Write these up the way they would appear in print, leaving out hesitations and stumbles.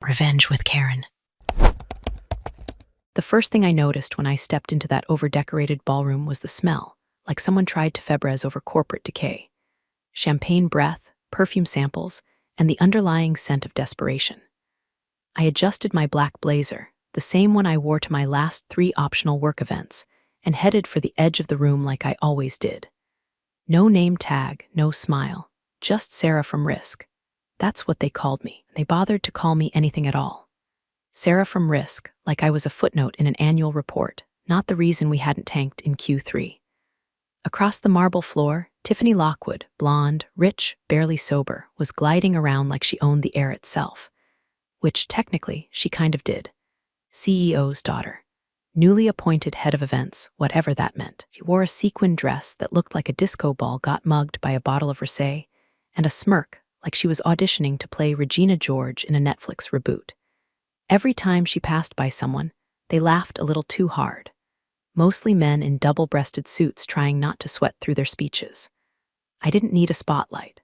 Revenge with Karen. The first thing I noticed when I stepped into that over-decorated ballroom was the smell, like someone tried to Febreze over corporate decay. Champagne breath, perfume samples, and the underlying scent of desperation. I adjusted my black blazer, the same one I wore to my last 3 optional work events, and headed for the edge of the room like I always did. No name tag, no smile, just Sarah from Risk. That's what they called me. They bothered to call me anything at all. Sarah from Risk, like I was a footnote in an annual report, not the reason we hadn't tanked in Q3. Across the marble floor, Tiffany Lockwood, blonde, rich, barely sober, was gliding around like she owned the air itself. Which, technically, she kind of did. CEO's daughter. Newly appointed head of events, whatever that meant. She wore a sequin dress that looked like a disco ball got mugged by a bottle of rosé, and a smirk like she was auditioning to play Regina George in a Netflix reboot. Every time she passed by someone, they laughed a little too hard. Mostly men in double-breasted suits trying not to sweat through their speeches. I didn't need a spotlight.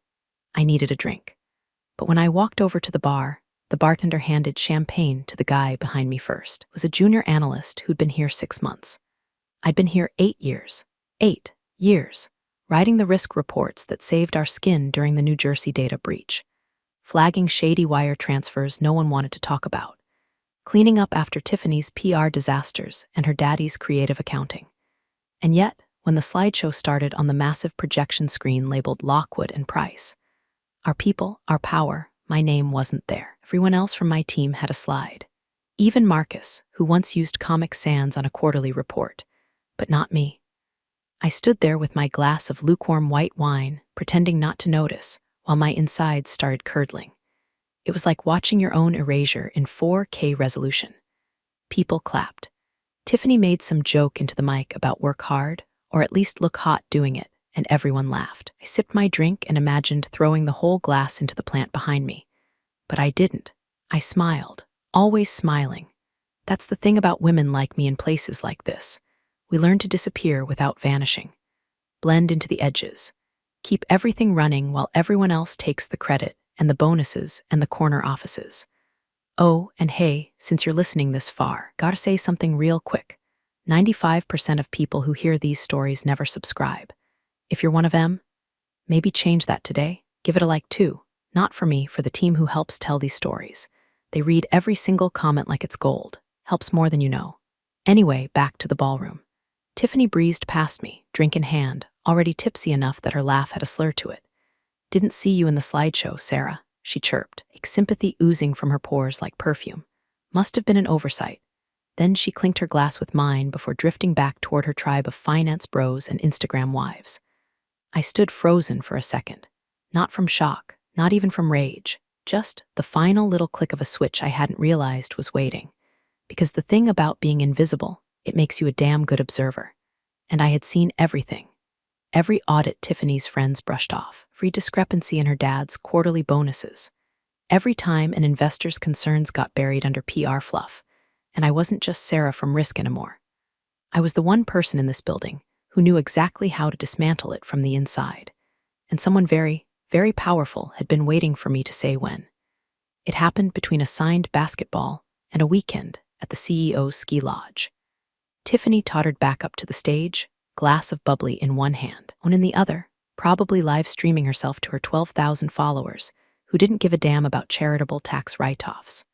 I needed a drink. But when I walked over to the bar, the bartender handed champagne to the guy behind me first. It was a junior analyst who'd been here 6 months. I'd been here 8 years. 8 years. Writing the risk reports that saved our skin during the New Jersey data breach. Flagging shady wire transfers no one wanted to talk about. Cleaning up after Tiffany's PR disasters and her daddy's creative accounting. And yet, when the slideshow started on the massive projection screen labeled Lockwood and Price, our people, our power, my name wasn't there. Everyone else from my team had a slide. Even Marcus, who once used Comic Sans on a quarterly report. But not me. I stood there with my glass of lukewarm white wine, pretending not to notice, while my insides started curdling. It was like watching your own erasure in 4K resolution. People clapped. Tiffany made some joke into the mic about work hard, or at least look hot doing it, and everyone laughed. I sipped my drink and imagined throwing the whole glass into the plant behind me. But I didn't. I smiled, always smiling. That's the thing about women like me in places like this. We learn to disappear without vanishing. Blend into the edges. Keep everything running while everyone else takes the credit and the bonuses and the corner offices. Oh, and hey, since you're listening this far, gotta say something real quick. 95% of people who hear these stories never subscribe. If you're one of them, maybe change that today. Give it a like too. Not for me, for the team who helps tell these stories. They read every single comment like it's gold. Helps more than you know. Anyway, back to the ballroom. Tiffany breezed past me, drink in hand, already tipsy enough that her laugh had a slur to it. "Didn't see you in the slideshow, Sarah," she chirped, sympathy oozing from her pores like perfume. Must have been an oversight. Then she clinked her glass with mine before drifting back toward her tribe of finance bros and Instagram wives. I stood frozen for a second. Not from shock, not even from rage, just the final little click of a switch I hadn't realized was waiting. Because the thing about being invisible, it makes you a damn good observer. And I had seen everything. Every audit Tiffany's friends brushed off, every discrepancy in her dad's quarterly bonuses, every time an investor's concerns got buried under PR fluff, and I wasn't just Sarah from Risk anymore. I was the one person in this building who knew exactly how to dismantle it from the inside, and someone very, very powerful had been waiting for me to say when. It happened between a signed basketball and a weekend at the CEO's ski lodge. Tiffany tottered back up to the stage, glass of bubbly in one hand, one in the other, probably live streaming herself to her 12,000 followers, who didn't give a damn about charitable tax write-offs.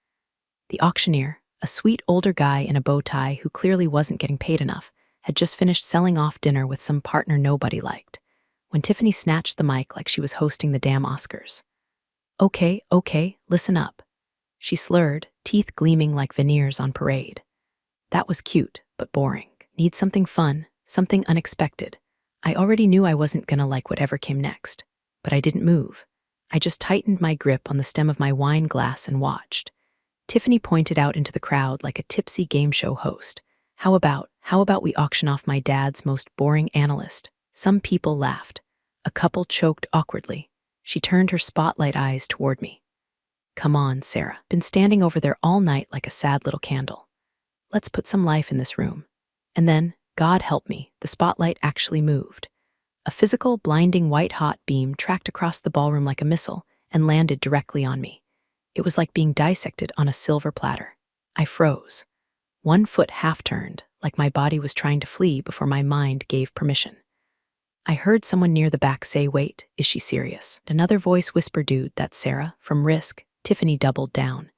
The auctioneer, a sweet older guy in a bow tie who clearly wasn't getting paid enough, had just finished selling off dinner with some partner nobody liked, when Tiffany snatched the mic like she was hosting the damn Oscars. Okay, listen up. She slurred, teeth gleaming like veneers on parade. That was cute, but boring. Need something fun, something unexpected. I already knew I wasn't gonna like whatever came next, but I didn't move. I just tightened my grip on the stem of my wine glass and watched. Tiffany pointed out into the crowd like a tipsy game show host. How about we auction off my dad's most boring analyst? Some people laughed. A couple choked awkwardly. She turned her spotlight eyes toward me. Come on, Sarah. Been standing over there all night like a sad little candle. Let's put some life in this room. And then, God help me, the spotlight actually moved. A physical, blinding white-hot beam tracked across the ballroom like a missile and landed directly on me. It was like being dissected on a silver platter. I froze. One foot half-turned, like my body was trying to flee before my mind gave permission. I heard someone near the back say, "Wait, is she serious?" Another voice whispered, "Dude, that's Sarah, from Risk." Tiffany doubled down.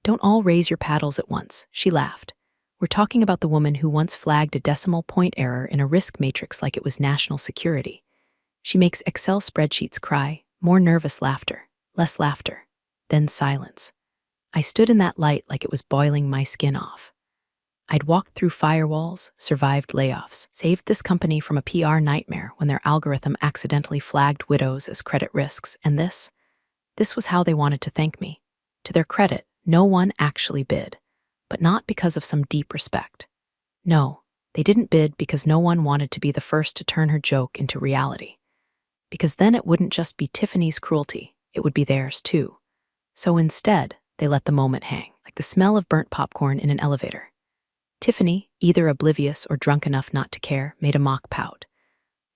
"Don't all raise your paddles at once," she laughed. "We're talking about the woman who once flagged a decimal point error in a risk matrix like it was national security. She makes Excel spreadsheets cry, more nervous laughter, less laughter, then silence." I stood in that light like it was boiling my skin off. I'd walked through firewalls, survived layoffs, saved this company from a PR nightmare when their algorithm accidentally flagged widows as credit risks, and this was how they wanted to thank me. To their credit, no one actually bid, but not because of some deep respect. No, they didn't bid because no one wanted to be the first to turn her joke into reality. Because then it wouldn't just be Tiffany's cruelty, it would be theirs too. So instead, they let the moment hang, like the smell of burnt popcorn in an elevator. Tiffany, either oblivious or drunk enough not to care, made a mock pout.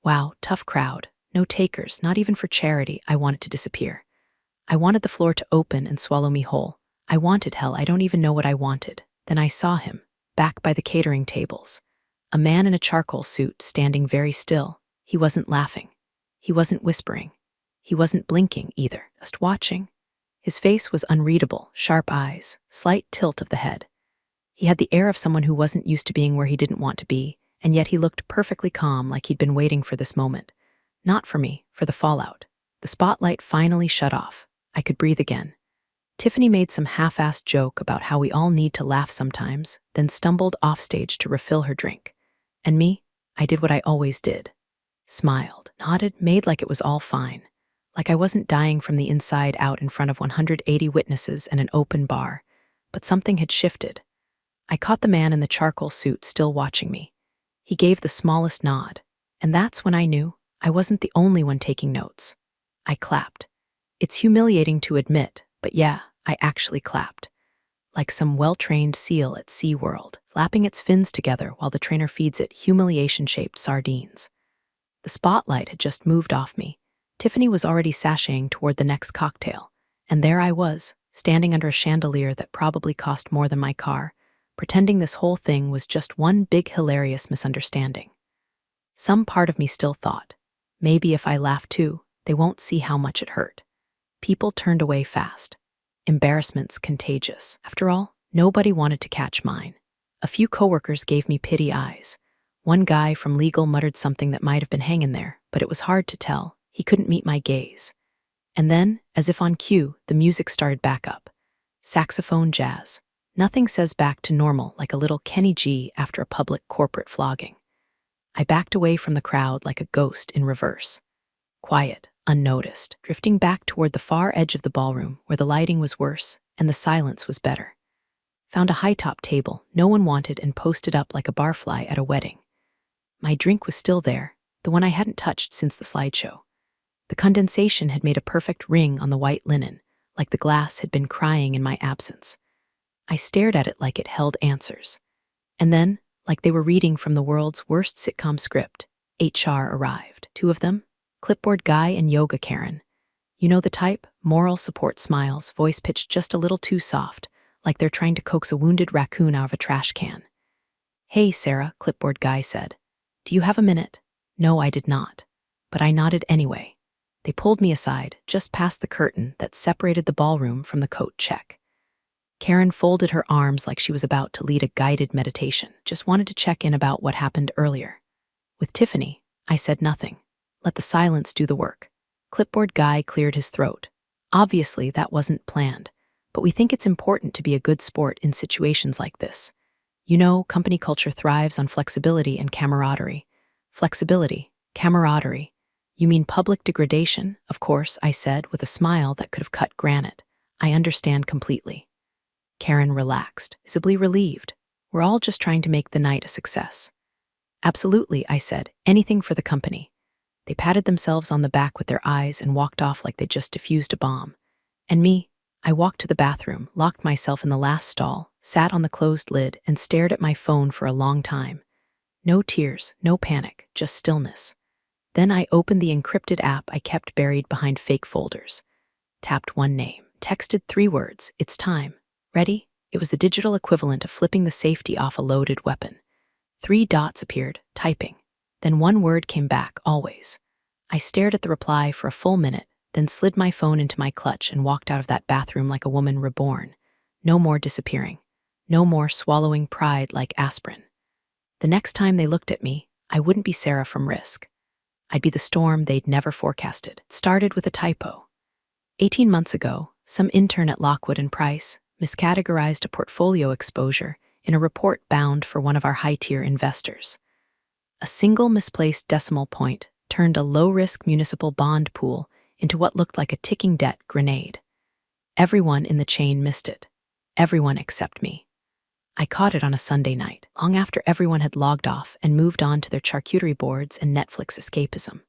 "Wow, tough crowd. No takers, not even for charity." I wanted to disappear. I wanted the floor to open and swallow me whole. I wanted hell, I don't even know what I wanted. Then I saw him, back by the catering tables. A man in a charcoal suit, standing very still. He wasn't laughing. He wasn't whispering. He wasn't blinking either, just watching. His face was unreadable, sharp eyes, slight tilt of the head. He had the air of someone who wasn't used to being where he didn't want to be, and yet he looked perfectly calm, like he'd been waiting for this moment. Not for me, for the fallout. The spotlight finally shut off. I could breathe again. Tiffany made some half-assed joke about how we all need to laugh sometimes, then stumbled offstage to refill her drink. And me, I did what I always did. Smiled, nodded, made like it was all fine. Like I wasn't dying from the inside out in front of 180 witnesses and an open bar. But something had shifted. I caught the man in the charcoal suit still watching me. He gave the smallest nod, and that's when I knew I wasn't the only one taking notes. I clapped. It's humiliating to admit, but yeah, I actually clapped. Like some well-trained seal at SeaWorld, slapping its fins together while the trainer feeds it humiliation-shaped sardines. The spotlight had just moved off me. Tiffany was already sashaying toward the next cocktail, and there I was, standing under a chandelier that probably cost more than my car, pretending this whole thing was just one big hilarious misunderstanding. Some part of me still thought, maybe if I laugh too, they won't see how much it hurt. People turned away fast. Embarrassment's contagious. After all, nobody wanted to catch mine. A few coworkers gave me pity eyes. One guy from legal muttered something that might have been hanging there, but it was hard to tell. He couldn't meet my gaze. And then, as if on cue, the music started back up. Saxophone jazz. Nothing says back to normal like a little Kenny G after a public corporate flogging. I backed away from the crowd like a ghost in reverse. Quiet, unnoticed, drifting back toward the far edge of the ballroom where the lighting was worse and the silence was better. Found a high-top table no one wanted and posted up like a barfly at a wedding. My drink was still there, the one I hadn't touched since the slideshow. The condensation had made a perfect ring on the white linen, like the glass had been crying in my absence. I stared at it like it held answers. And then, like they were reading from the world's worst sitcom script, HR arrived. Two of them, clipboard guy and yoga Karen. You know the type, moral support smiles, voice pitched just a little too soft, like they're trying to coax a wounded raccoon out of a trash can. "Hey, Sarah," clipboard guy said. "Do you have a minute?" No, I did not. But I nodded anyway. They pulled me aside, just past the curtain that separated the ballroom from the coat check. Karen folded her arms like she was about to lead a guided meditation, just wanted to check in about what happened earlier. With Tiffany, I said nothing. Let the silence do the work. Clipboard guy cleared his throat. Obviously, that wasn't planned, but we think it's important to be a good sport in situations like this. You know, company culture thrives on flexibility and camaraderie. Flexibility, camaraderie. You mean public degradation? Of course, I said with a smile that could have cut granite. I understand completely. Karen relaxed, visibly relieved. We're all just trying to make the night a success. Absolutely, I said. Anything for the company. They patted themselves on the back with their eyes and walked off like they'd just defused a bomb. And me, I walked to the bathroom, locked myself in the last stall, sat on the closed lid, and stared at my phone for a long time. No tears, no panic, just stillness. Then I opened the encrypted app I kept buried behind fake folders. Tapped one name, Texted 3 words, "It's time. Ready?" It was the digital equivalent of flipping the safety off a loaded weapon. 3 dots appeared, typing. Then 1 word came back, "always." I stared at the reply for a full minute, then slid my phone into my clutch and walked out of that bathroom like a woman reborn. No more disappearing. No more swallowing pride like aspirin. The next time they looked at me, I wouldn't be Sarah from Risk. I'd be the storm they'd never forecasted. It started with a typo. 18 months ago, some intern at Lockwood and Price miscategorized a portfolio exposure in a report bound for one of our high-tier investors. A single misplaced decimal point turned a low-risk municipal bond pool into what looked like a ticking debt grenade. Everyone in the chain missed it. Everyone except me. I caught it on a Sunday night, long after everyone had logged off and moved on to their charcuterie boards and Netflix escapism.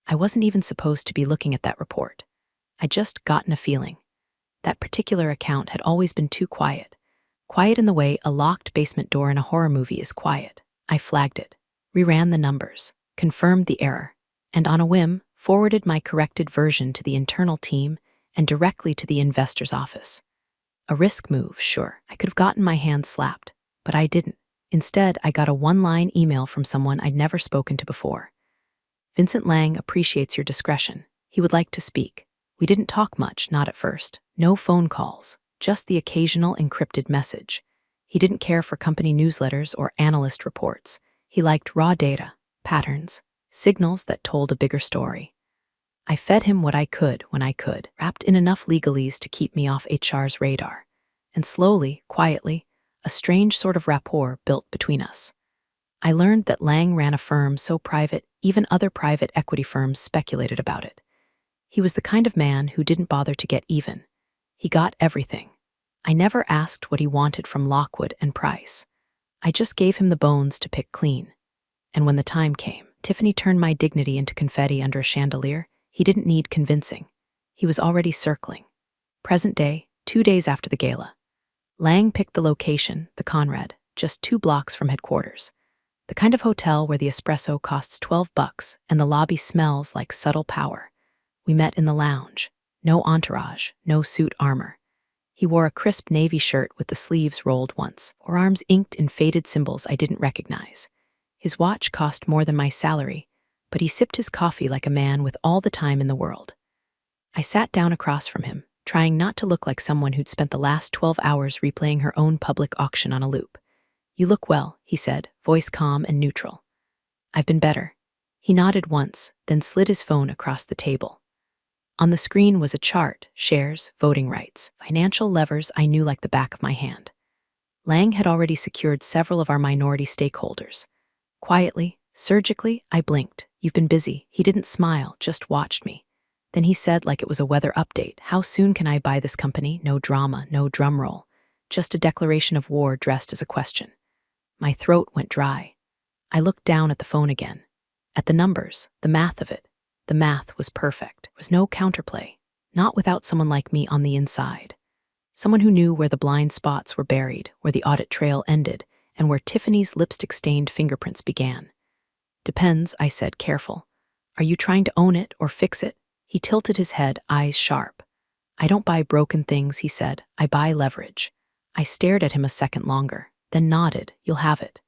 I wasn't even supposed to be looking at that report. I'd just gotten a feeling. That particular account had always been too quiet. Quiet in the way a locked basement door in a horror movie is quiet. I flagged it, reran the numbers, confirmed the error, and on a whim, forwarded my corrected version to the internal team and directly to the investor's office. A risk move, sure. I could have gotten my hands slapped, but I didn't. Instead, I got a 1-line email from someone I'd never spoken to before. "Vincent Lang appreciates your discretion. He would like to speak." We didn't talk much, not at first. No phone calls, just the occasional encrypted message. He didn't care for company newsletters or analyst reports. He liked raw data, patterns, signals that told a bigger story. I fed him what I could when I could, wrapped in enough legalese to keep me off HR's radar. And slowly, quietly, a strange sort of rapport built between us. I learned that Lang ran a firm so private, even other private equity firms speculated about it. He was the kind of man who didn't bother to get even. He got everything. I never asked what he wanted from Lockwood and Price. I just gave him the bones to pick clean. And when the time came, Tiffany turned my dignity into confetti under a chandelier. He didn't need convincing. He was already circling. Present day, 2 days after the gala. Lang picked the location, the Conrad, just 2 blocks from headquarters. The kind of hotel where the espresso costs $12 and the lobby smells like subtle power. We met in the lounge. No entourage, no suit armor. He wore a crisp navy shirt with the sleeves rolled once, forearms inked in faded symbols I didn't recognize. His watch cost more than my salary, but he sipped his coffee like a man with all the time in the world. I sat down across from him, trying not to look like someone who'd spent the last 12 hours replaying her own public auction on a loop. "You look well," he said, voice calm and neutral. "I've been better." He nodded once, then slid his phone across the table. On the screen was a chart, shares, voting rights, financial levers I knew like the back of my hand. Lang had already secured several of our minority stakeholders. Quietly, surgically, I blinked. "You've been busy." He didn't smile, just watched me. Then he said like it was a weather update, "How soon can I buy this company?" No drama, no drum roll. Just a declaration of war dressed as a question. My throat went dry. I looked down at the phone again. At the numbers, the math of it. The math was perfect. There was no counterplay, not without someone like me on the inside. Someone who knew where the blind spots were buried, where the audit trail ended, and where Tiffany's lipstick-stained fingerprints began. "Depends," I said, careful. "Are you trying to own it or fix it?" He tilted his head, eyes sharp. "I don't buy broken things," he said. "I buy leverage." I stared at him a second longer, then nodded. "You'll have it."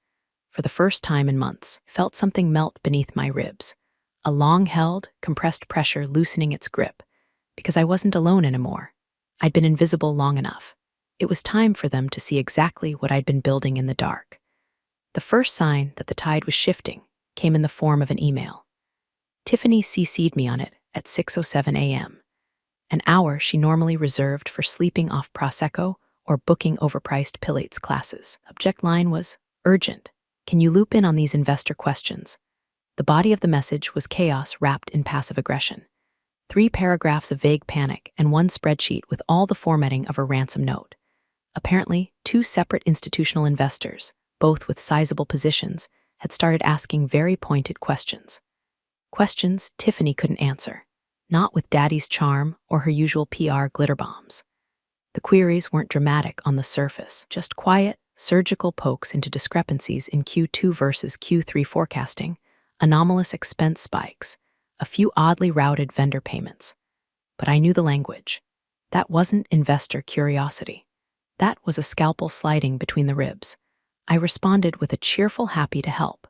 For the first time in months, I felt something melt beneath my ribs. A long-held, compressed pressure loosening its grip, because I wasn't alone anymore. I'd been invisible long enough. It was time for them to see exactly what I'd been building in the dark. The first sign that the tide was shifting came in the form of an email. Tiffany CC'd me on it at 6:07 a.m., an hour she normally reserved for sleeping off Prosecco or booking overpriced Pilates classes. Subject line was, "Urgent. Can you loop in on these investor questions?" The body of the message was chaos wrapped in passive aggression. 3 paragraphs of vague panic and 1 spreadsheet with all the formatting of a ransom note. Apparently, 2 separate institutional investors, both with sizable positions, had started asking very pointed questions. Questions Tiffany couldn't answer, not with Daddy's charm or her usual PR glitter bombs. The queries weren't dramatic on the surface, just quiet, surgical pokes into discrepancies in Q2 versus Q3 forecasting, anomalous expense spikes, a few oddly routed vendor payments. But I knew the language. That wasn't investor curiosity. That was a scalpel sliding between the ribs. I responded with a cheerful happy to help,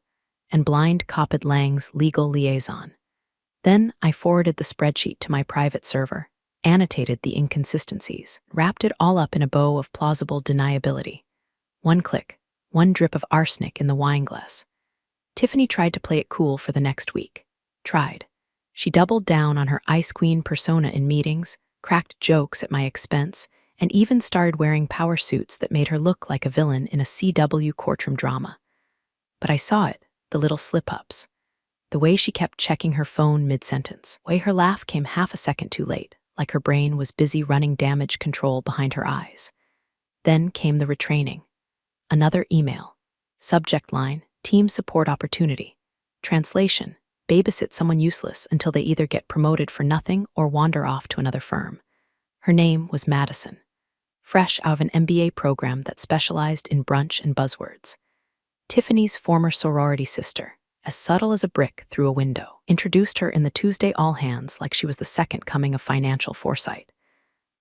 and blind copied Lang's legal liaison. Then I forwarded the spreadsheet to my private server, annotated the inconsistencies, wrapped it all up in a bow of plausible deniability. One click, one drip of arsenic in the wine glass. Tiffany tried to play it cool for the next week. Tried. She doubled down on her ice queen persona in meetings, cracked jokes at my expense, and even started wearing power suits that made her look like a villain in a CW courtroom drama. But I saw it, the little slip-ups. The way she kept checking her phone mid-sentence, the way her laugh came half a second too late, like her brain was busy running damage control behind her eyes. Then came the retraining. Another email. Subject line, team support opportunity. Translation, babysit someone useless until they either get promoted for nothing or wander off to another firm. Her name was Madison, fresh out of an MBA program that specialized in brunch and buzzwords. Tiffany's former sorority sister, as subtle as a brick through a window, introduced her in the Tuesday all-hands like she was the second coming of financial foresight.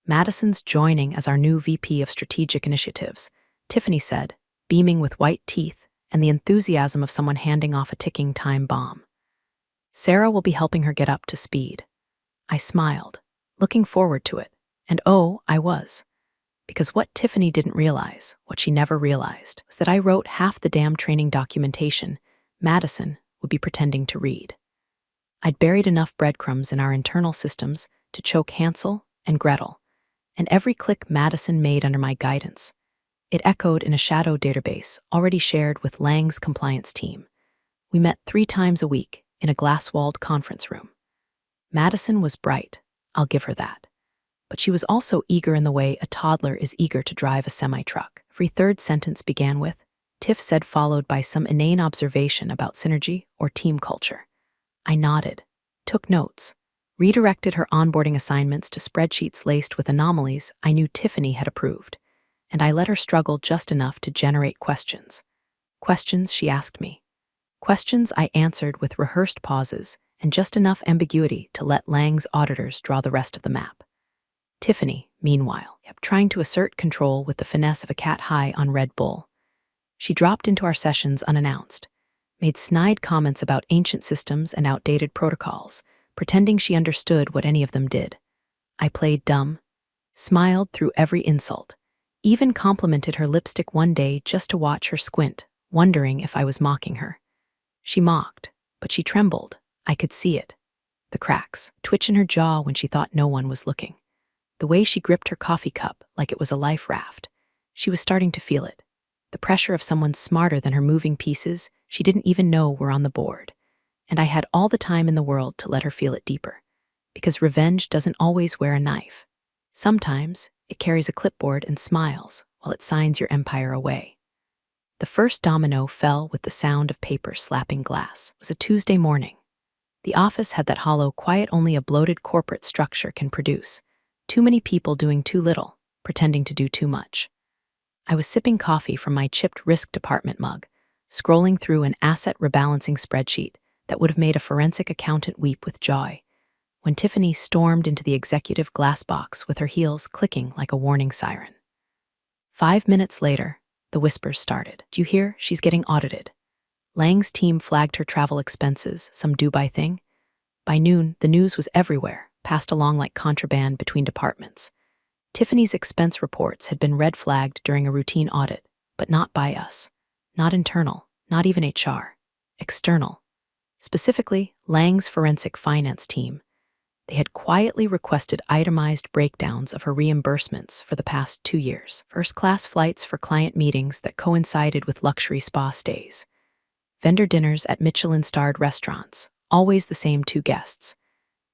Madison's joining as our new VP of Strategic Initiatives, Tiffany said, beaming with white teeth and the enthusiasm of someone handing off a ticking time bomb. Sarah will be helping her get up to speed. I smiled, looking forward to it, and I was. Because what Tiffany didn't realize, what she never realized, was that I wrote half the damn training documentation Madison would be pretending to read. I'd buried enough breadcrumbs in our internal systems to choke Hansel and Gretel, and every click Madison made under my guidance, it echoed in a shadow database already shared with Lang's compliance team. We met 3 times a week in a glass-walled conference room. Madison was bright, I'll give her that. But she was also eager in the way a toddler is eager to drive a semi-truck. Every third sentence began with, Tiff said, followed by some inane observation about synergy or team culture. I nodded, took notes, redirected her onboarding assignments to spreadsheets laced with anomalies I knew Tiffany had approved, and I let her struggle just enough to generate questions. Questions she asked me. Questions I answered with rehearsed pauses and just enough ambiguity to let Lang's auditors draw the rest of the map. Tiffany, meanwhile, kept trying to assert control with the finesse of a cat high on Red Bull. She dropped into our sessions unannounced, made snide comments about ancient systems and outdated protocols, pretending she understood what any of them did. I played dumb, smiled through every insult, even complimented her lipstick one day just to watch her squint, wondering if I was mocking her. She mocked, but she trembled. I could see it. The cracks, twitch in her jaw when she thought no one was looking. The way she gripped her coffee cup like it was a life raft. She was starting to feel it. The pressure of someone smarter than her moving pieces she didn't even know were on the board. And I had all the time in the world to let her feel it deeper. Because revenge doesn't always wear a knife. Sometimes it carries a clipboard and smiles while it signs your empire away. The first domino fell with the sound of paper slapping glass. It was a Tuesday morning. The office had that hollow quiet only a bloated corporate structure can produce. Too many people doing too little, pretending to do too much. I was sipping coffee from my chipped risk department mug, scrolling through an asset rebalancing spreadsheet that would have made a forensic accountant weep with joy, when Tiffany stormed into the executive glass box with her heels clicking like a warning siren. 5 minutes later, the whispers started. Do you hear? She's getting audited. Lang's team flagged her travel expenses, some Dubai thing. By noon, the news was everywhere, passed along like contraband between departments. Tiffany's expense reports had been red flagged during a routine audit, but not by us. Not internal, not even HR. External. Specifically, Lang's forensic finance team. They had quietly requested itemized breakdowns of her reimbursements for the past 2 years. First-class flights for client meetings that coincided with luxury spa stays. Vendor dinners at Michelin-starred restaurants, always the same 2 guests.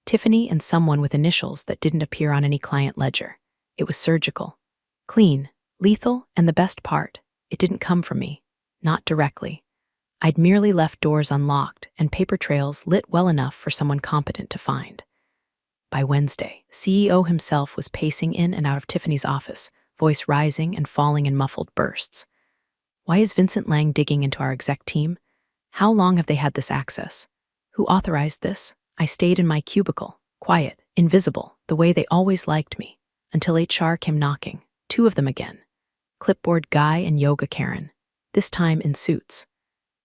Tiffany and someone with initials that didn't appear on any client ledger. It was surgical, clean, lethal, and the best part, it didn't come from me. Not directly. I'd merely left doors unlocked and paper trails lit well enough for someone competent to find. By Wednesday, CEO himself was pacing in and out of Tiffany's office, voice rising and falling in muffled bursts. Why is Vincent Lang digging into our exec team? How long have they had this access? Who authorized this? I stayed in my cubicle, quiet, invisible, the way they always liked me. until HR came knocking, two of them again. Clipboard Guy and Yoga Karen, this time in suits.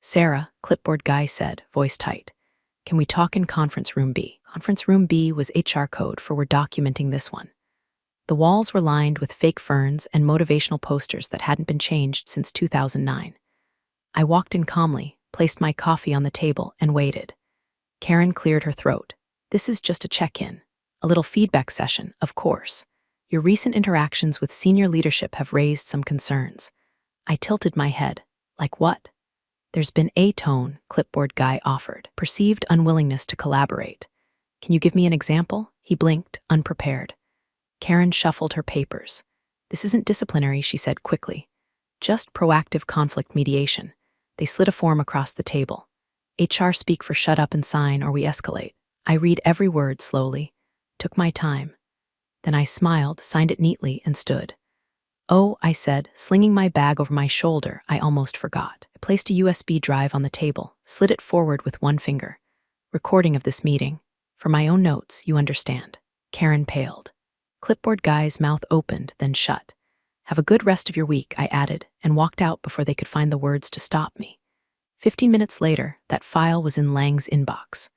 Sarah, Clipboard Guy said, voice tight. Can we talk in conference room B? Conference room B was HR code for we're documenting this one. The walls were lined with fake ferns and motivational posters that hadn't been changed since 2009. I walked in calmly, placed my coffee on the table, and waited. Karen cleared her throat. This is just a check-in. A little feedback session, of course. Your recent interactions with senior leadership have raised some concerns. I tilted my head. Like what? There's been a tone, Clipboard Guy offered. Perceived unwillingness to collaborate. Can you give me an example? He blinked, unprepared. Karen shuffled her papers. This isn't disciplinary, she said quickly. Just proactive conflict mediation. They slid a form across the table. HR speak for shut up and sign or we escalate. I read every word slowly. Took my time. Then I smiled, signed it neatly, and stood. Oh, I said, slinging my bag over my shoulder, I almost forgot. I placed a USB drive on the table, slid it forward with one finger. Recording of this meeting. For my own notes, you understand. Karen paled. Clipboard Guy's mouth opened, then shut. Have a good rest of your week, I added, and walked out before they could find the words to stop me. 15 minutes later, that file was in Lang's inbox,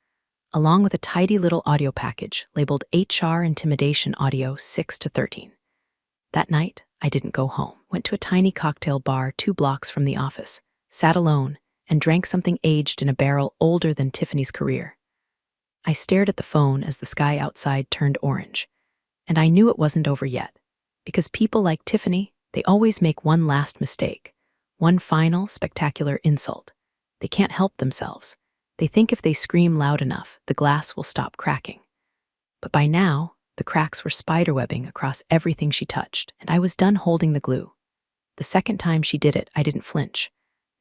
along with a tidy little audio package labeled HR Intimidation Audio 6 to 13. That night, I didn't go home. Went to a tiny cocktail bar 2 blocks from the office, sat alone, and drank something aged in a barrel older than Tiffany's career. I stared at the phone as the sky outside turned orange. And I knew it wasn't over yet, because people like Tiffany, they always make one last mistake, one final, spectacular insult. They can't help themselves. They think if they scream loud enough, the glass will stop cracking. But by now, the cracks were spiderwebbing across everything she touched, and I was done holding the glue. The second time she did it, I didn't flinch.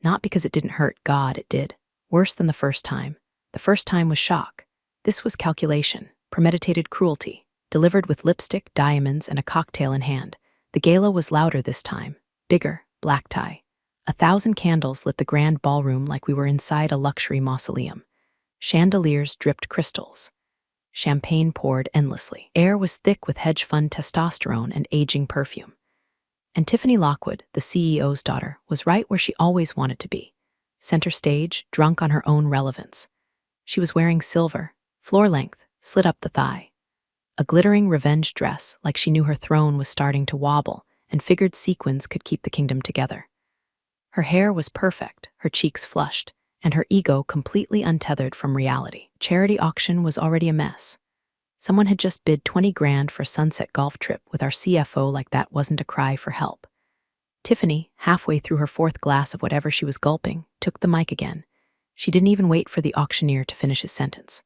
Not because it didn't hurt, God, it did. Worse than the first time. The first time was shock. This was calculation, premeditated cruelty. Delivered with lipstick, diamonds, and a cocktail in hand. The gala was louder this time. Bigger, black tie. 1,000 candles lit the grand ballroom like we were inside a luxury mausoleum. Chandeliers dripped crystals. Champagne poured endlessly. Air was thick with hedge fund testosterone and aging perfume. And Tiffany Lockwood, the CEO's daughter, was right where she always wanted to be. Center stage, drunk on her own relevance. She was wearing silver, floor length, slit up the thigh. A glittering revenge dress, like she knew her throne was starting to wobble, and figured sequins could keep the kingdom together. Her hair was perfect, her cheeks flushed, and her ego completely untethered from reality. Charity auction was already a mess. Someone had just bid 20 grand for a sunset golf trip with our CFO like that wasn't a cry for help. Tiffany, halfway through her 4th glass of whatever she was gulping, took the mic again. She didn't even wait for the auctioneer to finish his sentence.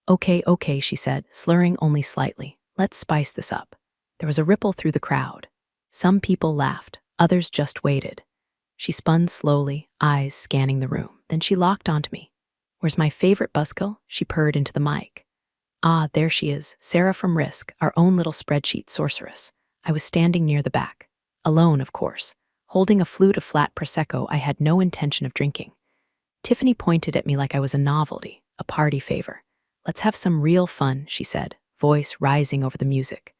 Okay, she said, slurring only slightly. Let's spice this up. There was a ripple through the crowd. Some people laughed, others just waited. She spun slowly, eyes scanning the room. Then she locked onto me. Where's my favorite buzzkill? She purred into the mic. Ah, there she is, Sarah from Risk, our own little spreadsheet sorceress. I was standing near the back. Alone, of course, holding a flute of flat Prosecco I had no intention of drinking. Tiffany pointed at me like I was a novelty, a party favor. Let's have some real fun, she said, voice rising over the music.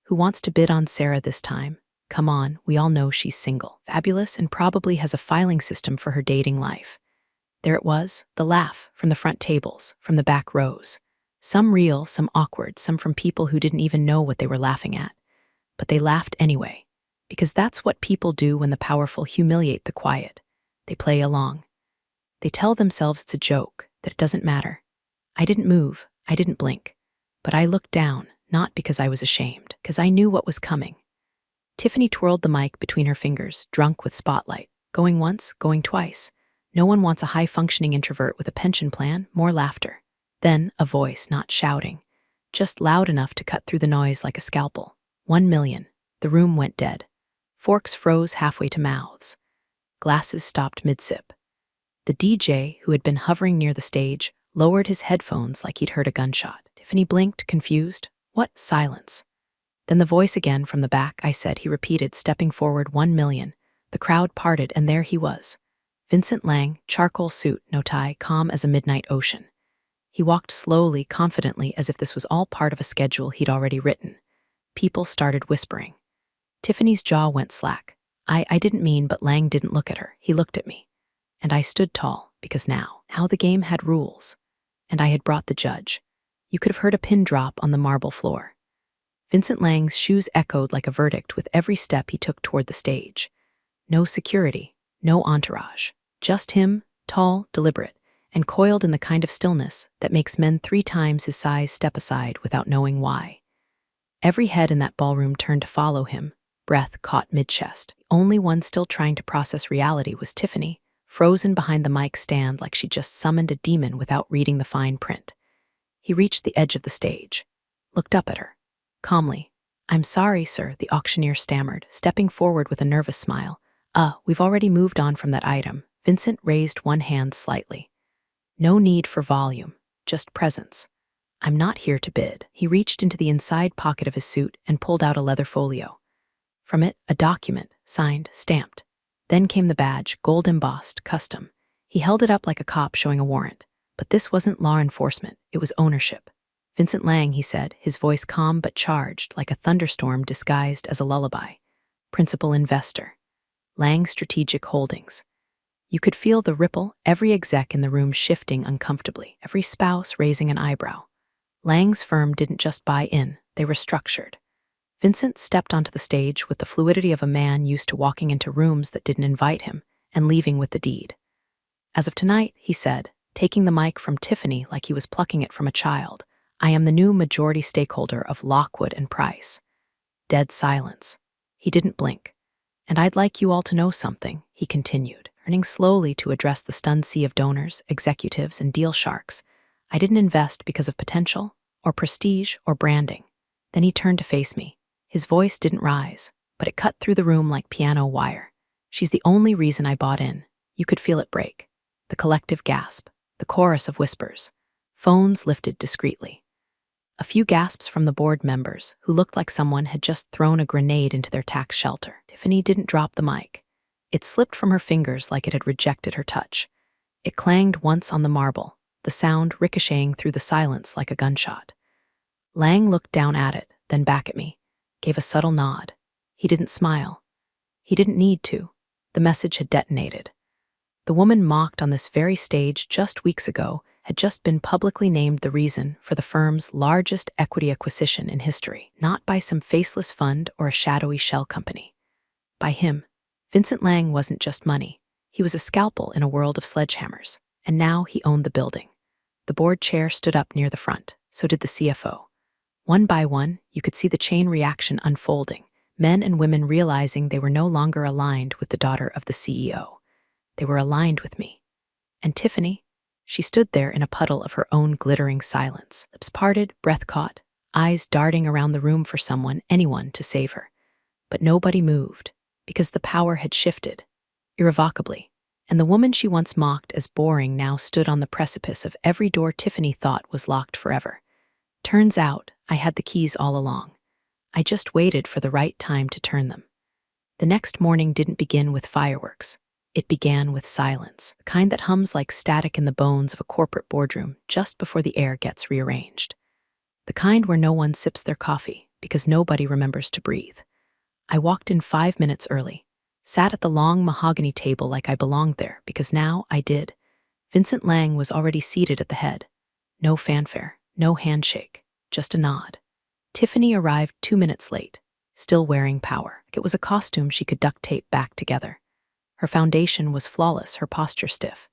Who wants to bid on Sarah this time? Come on, we all know she's single, fabulous, and probably has a filing system for her dating life. There it was, the laugh, from the front tables, from the back rows. Some real, some awkward, some from people who didn't even know what they were laughing at. But they laughed anyway, because that's what people do when the powerful humiliate the quiet. They play along. They tell themselves it's a joke, that it doesn't matter. I didn't move, I didn't blink. But I looked down, not because I was ashamed, because I knew what was coming. Tiffany twirled the mic between her fingers, drunk with spotlight. Going once, going twice. No one wants a high-functioning introvert with a pension plan, more laughter. Then a voice, not shouting, just loud enough to cut through the noise like a scalpel. 1 million. The room went dead. Forks froze halfway to mouths. Glasses stopped mid-sip. The DJ, who had been hovering near the stage, lowered his headphones like he'd heard a gunshot. Tiffany blinked, confused. What? Silence. Then the voice again from the back, I said, he repeated, stepping forward. 1 million. The crowd parted, and there he was. Vincent Lang, charcoal suit, no tie, calm as a midnight ocean. He walked slowly, confidently, as if this was all part of a schedule he'd already written. People started whispering. Tiffany's jaw went slack. I didn't mean, but Lang didn't look at her. He looked at me. And I stood tall, because now the game had rules. And I had brought the judge. You could have heard a pin drop on the marble floor. Vincent Lang's shoes echoed like a verdict with every step he took toward the stage. No security, no entourage. Just him, tall, deliberate, and coiled in the kind of stillness that makes men 3 times his size step aside without knowing why. Every head in that ballroom turned to follow him, breath caught mid-chest. The only one still trying to process reality was Tiffany, frozen behind the mic stand like she'd just summoned a demon without reading the fine print. He reached the edge of the stage, looked up at her. Calmly, "I'm sorry, sir," the auctioneer stammered, stepping forward with a nervous smile. We've already moved on from that item." Vincent raised one hand slightly. "No need for volume, just presence. I'm not here to bid." He reached into the inside pocket of his suit and pulled out a leather folio. From it, a document, signed, stamped. Then came the badge, gold embossed, custom. He held it up like a cop showing a warrant. But this wasn't law enforcement, it was ownership. "Vincent Lang," he said, his voice calm but charged, like a thunderstorm disguised as a lullaby. "Principal investor. Lang Strategic Holdings." You could feel the ripple, every exec in the room shifting uncomfortably, every spouse raising an eyebrow. Lang's firm didn't just buy in, they were structured. Vincent stepped onto the stage with the fluidity of a man used to walking into rooms that didn't invite him and leaving with the deed. "As of tonight," he said, taking the mic from Tiffany like he was plucking it from a child, "I am the new majority stakeholder of Lockwood and Price." Dead silence. He didn't blink. "And I'd like you all to know something," he continued, turning slowly to address the stunned sea of donors, executives, and deal sharks. "I didn't invest because of potential, or prestige, or branding." Then he turned to face me. His voice didn't rise, but it cut through the room like piano wire. "She's the only reason I bought in." You could feel it break. The collective gasp, the chorus of whispers. Phones lifted discreetly. A few gasps from the board members, who looked like someone had just thrown a grenade into their tax shelter. Tiffany didn't drop the mic. It slipped from her fingers like it had rejected her touch. It clanged once on the marble, the sound ricocheting through the silence like a gunshot. Lang looked down at it, then back at me, gave a subtle nod. He didn't smile. He didn't need to. The message had detonated. The woman mocked on this very stage just weeks ago had just been publicly named the reason for the firm's largest equity acquisition in history, not by some faceless fund or a shadowy shell company. By him. Vincent Lang wasn't just money. He was a scalpel in a world of sledgehammers, and now he owned the building. The board chair stood up near the front, so did the CFO. One by one, you could see the chain reaction unfolding, men and women realizing they were no longer aligned with the daughter of the CEO. They were aligned with me. And Tiffany? She stood there in a puddle of her own glittering silence, lips parted, breath caught, eyes darting around the room for someone, anyone, to save her. But nobody moved, because the power had shifted, irrevocably, and the woman she once mocked as boring now stood on the precipice of every door Tiffany thought was locked forever. Turns out, I had the keys all along. I just waited for the right time to turn them. The next morning didn't begin with fireworks. It began with silence, the kind that hums like static in the bones of a corporate boardroom just before the air gets rearranged. The kind where no one sips their coffee because nobody remembers to breathe. I walked in 5 minutes early, sat at the long mahogany table like I belonged there because now I did. Vincent Lang was already seated at the head. No fanfare, no handshake, just a nod. Tiffany arrived 2 minutes late, still wearing power. It was a costume she could duct tape back together. Her foundation was flawless, her posture stiff.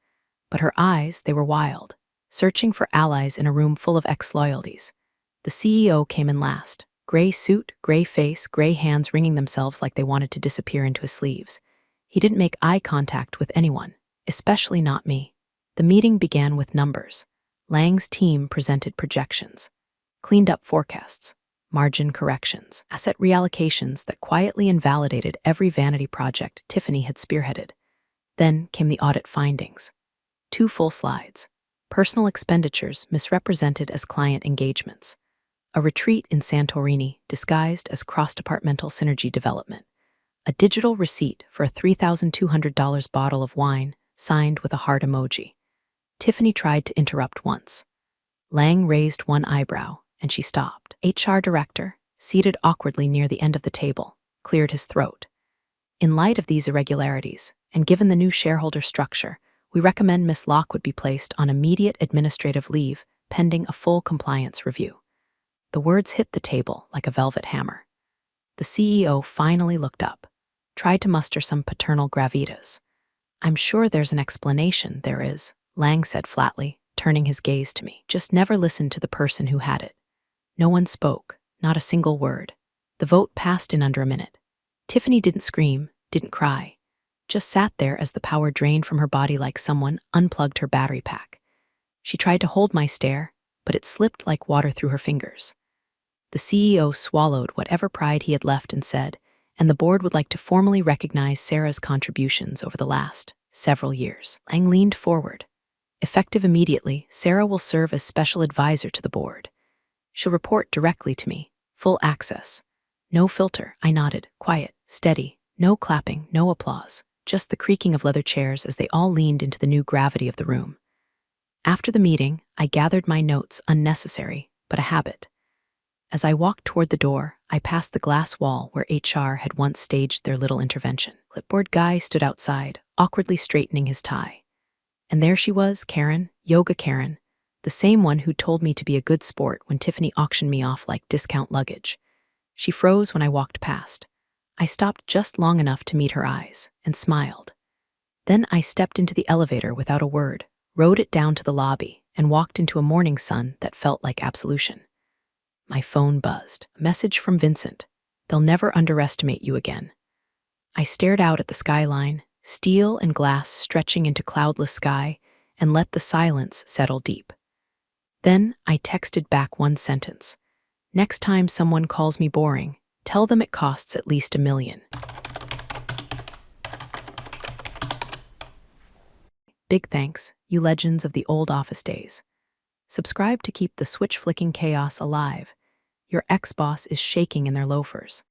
But her eyes, they were wild, searching for allies in a room full of ex-loyalties. The CEO came in last. Gray suit, gray face, gray hands wringing themselves like they wanted to disappear into his sleeves. He didn't make eye contact with anyone, especially not me. The meeting began with numbers. Lang's team presented projections, cleaned up forecasts, margin corrections, asset reallocations that quietly invalidated every vanity project Tiffany had spearheaded. Then came the audit findings. 2 full slides. Personal expenditures misrepresented as client engagements. A retreat in Santorini disguised as cross-departmental synergy development. A digital receipt for a $3,200 bottle of wine signed with a heart emoji. Tiffany tried to interrupt once. Lang raised one eyebrow, and she stopped. HR director, seated awkwardly near the end of the table, cleared his throat. In light of these irregularities, and given the new shareholder structure, we recommend Miss Lockwood be placed on immediate administrative leave pending a full compliance review. The words hit the table like a velvet hammer. The CEO finally looked up, tried to muster some paternal gravitas. "I'm sure there's an explanation, there is," Lang said flatly, turning his gaze to me. "Just never listened to the person who had it." No one spoke, not a single word. The vote passed in under a minute. Tiffany didn't scream, didn't cry, just sat there as the power drained from her body like someone unplugged her battery pack. She tried to hold my stare, but it slipped like water through her fingers. The CEO swallowed whatever pride he had left and said, "And the board would like to formally recognize Sarah's contributions over the last several years." Lang leaned forward. "Effective immediately, Sarah will serve as special advisor to the board. She'll report directly to me, full access. No filter," I nodded, quiet, steady, no clapping, no applause, just the creaking of leather chairs as they all leaned into the new gravity of the room. After the meeting, I gathered my notes, unnecessary, but a habit. As I walked toward the door, I passed the glass wall where HR had once staged their little intervention. Clipboard guy stood outside, awkwardly straightening his tie. And there she was, Karen, Yoga Karen, the same one who told me to be a good sport when Tiffany auctioned me off like discount luggage. She froze when I walked past. I stopped just long enough to meet her eyes, and smiled. Then I stepped into the elevator without a word, rode it down to the lobby, and walked into a morning sun that felt like absolution. My phone buzzed. A message from Vincent. "They'll never underestimate you again." I stared out at the skyline, steel and glass stretching into cloudless sky, and let the silence settle deep. Then I texted back one sentence. "Next time someone calls me boring, tell them it costs at least $1 million. Big thanks, you legends of the old office days. Subscribe to keep the switch-flicking chaos alive. Your ex-boss is shaking in their loafers.